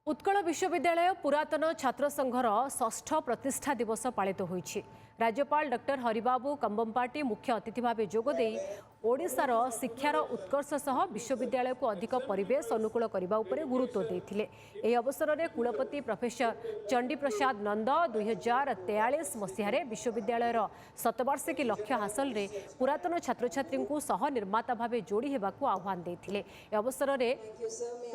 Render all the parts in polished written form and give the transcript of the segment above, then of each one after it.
उत्कल विश्वविद्यालय पुरातन छात्र संघर षष्ठ प्रतिष्ठा दिवस पालित होईछि। राज्यपाल डॉक्टर हरिबाबू कंबमपाटी मुख्य अतिथि भाव जोगदे ओडिशार शिक्षार उत्कर्ष सह विश्वविद्यालय को अधिक परिवेश अनुकूल करने उपरे गुरुत्व देथिले। एही अवसर में कुलपति प्रोफेसर चंडी प्रसाद नंद 2043 मसीह विश्वविद्यालयर शतवार्षिकी लक्ष्य हासिल रे पुरातन छात्र छात्री को सह निर्माता भाव जोड़ी हेबाकू आह्वान देथिले। ए अवसर में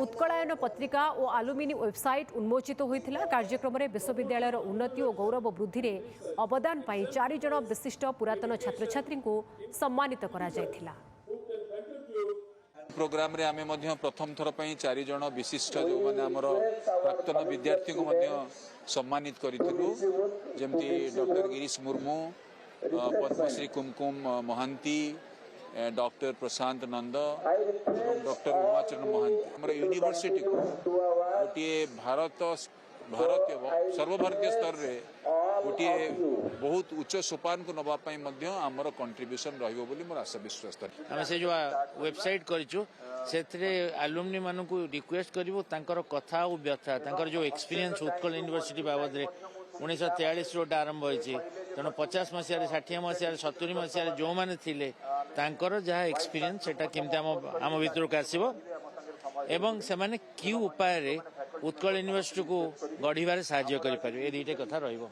उत्कलायन पत्रिका और आलुमिनी वेबसाइट उन्मोचित होइथिला। कार्यक्रम में विश्वविद्यालयर उन्नति और गौरव वृद्धि रे अवदान पाई 4 जन विशिष्ट पुरातन छात्र छात्री को सम्मानित करा जायथिला। प्रोग्राम रे आमे मध्य प्रथम थर पई 4 जन विशिष्ट जो माने हमर प्राक्तन विद्यार्थी को मध्य सम्मानित करिथिलु, जेमति डॉक्टर गिरीश मुर्मू, पद्मश्री कुमकुम महांती, डॉक्टर प्रशांत नंद, डॉक्टर उमाचरण महांती। हमारे यूनिवर्सिटी को गोटे भारतीय सर्वभारतीय स्तर रे गोटे बहुत उच्च सोपान को नवापाई मध्य आमर कंट्रीब्यूशन रहिबो बोली मोर आशा विश्वास। आम से जो वेबसाइट करिछु सेथरे एलुमनी मानू को रिक्वेस्ट करिवो तांकर कथा और व्यथा तांकर जो एक्सपीरियंस उत्कल यूनिवर्सिटी बाबद रे 1943 रोटा आरंभ होइछि। तेणु 50 मसीह 60 मसीह 70 मसीह जो माने थिले तांकर जहा एक्सपीरियंस सेटा केमते आम भीतर को आसीबो एवं से माने क्यू उपाय रे उत्कल यूनिवर्सिटी को गढ़िबारे सहायता करि पारिबे। ए दुईटा कथा रहिबो।